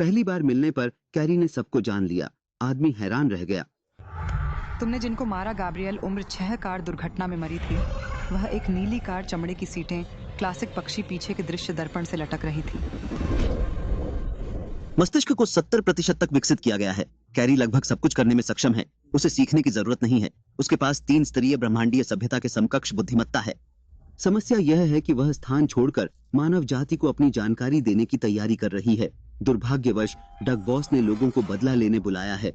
पहली बार मिलने पर कैरी ने सबको जान लिया। आदमी हैरान रह गया। तुमने जिनको मारा गैब्रियल उम्र 6 कार दुर्घटना में मरी थी। वह एक नीली कार, चमड़े की सीटें, क्लासिक पक्षी पीछे के दृश्य दर्पण से लटक रही थी। मस्तिष्क को 70% तक विकसित किया गया है। कैरी लगभग सब कुछ करने में सक्षम है। उसे सीखने की जरूरत नहीं है। उसके पास 3 स्तरीय ब्रह्मांडीय सभ्यता के समकक्ष बुद्धिमत्ता है। समस्या यह है कि वह स्थान छोड़कर मानव जाति को अपनी जानकारी देने की तैयारी कर रही है। दुर्भाग्यवश डग बॉस ने लोगों को बदला लेने बुलाया है।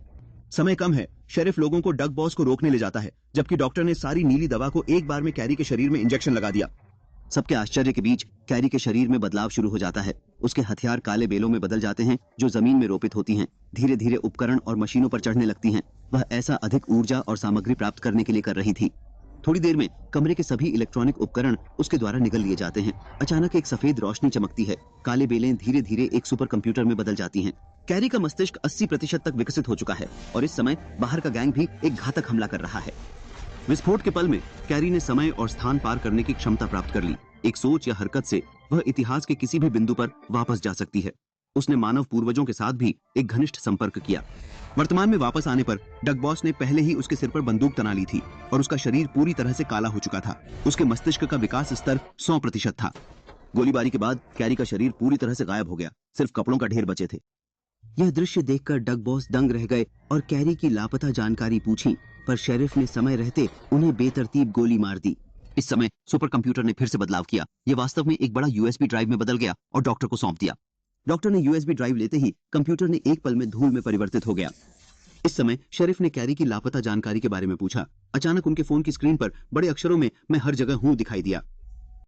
समय कम है। शेरिफ लोगों को डग बॉस को रोकने ले जाता है, जबकि डॉक्टर ने सारी नीली दवा को एक बार में कैरी के शरीर में इंजेक्शन लगा दिया। सबके आश्चर्य के बीच कैरी के शरीर में बदलाव शुरू हो जाता है। उसके हथियार काले बेलों में बदल जाते हैं जो जमीन में रोपित होती हैं। धीरे धीरे उपकरण और मशीनों पर चढ़ने लगती हैं। वह ऐसा अधिक ऊर्जा और सामग्री प्राप्त करने के लिए कर रही थी। थोड़ी देर में कमरे के सभी इलेक्ट्रॉनिक उपकरण उसके द्वारा निगल लिए जाते हैं। अचानक एक सफेद रोशनी चमकती है। काले बेलें धीरे धीरे एक सुपर कंप्यूटर में बदल जाती हैं। कैरी का मस्तिष्क 80% तक विकसित हो चुका है और इस समय बाहर का गैंग भी एक घातक हमला कर रहा है। विस्फोट के पल में कैरी ने समय और स्थान पार करने की क्षमता प्राप्त कर ली। एक सोच या हरकत से वह इतिहास के किसी भी बिंदु पर वापस जा सकती है। उसने मानव पूर्वजों के साथ भी एक घनिष्ठ संपर्क किया। वर्तमान में वापस आने पर डग बॉस ने पहले ही उसके सिर पर बंदूक तना ली थी और उसका शरीर पूरी तरह से काला हो चुका था। उसके मस्तिष्क का विकास स्तर 100% था। गोलीबारी के बाद कैरी का शरीर पूरी तरह से गायब हो गया। सिर्फ कपड़ों का ढेर बचे थे। यह दृश्य देखकर डग बॉस दंग रह गए और कैरी की लापता जानकारी पूछी, पर शेरिफ ने समय रहते उन्हें बेतरतीब गोली मार दी। इस समय सुपर कंप्यूटर ने फिर से बदलाव किया। यह वास्तव में एक बड़ा यूएसबी ड्राइव में बदल गया और डॉक्टर को सौंप दिया। डॉक्टर ने यूएसबी ड्राइव लेते ही कंप्यूटर ने एक पल में धूल में परिवर्तित हो गया। इस समय शेरिफ ने कैरी की लापता जानकारी के बारे में पूछा। अचानक उनके फोन की स्क्रीन पर बड़े अक्षरों में "मैं हर जगह हूं" दिखाई दिया।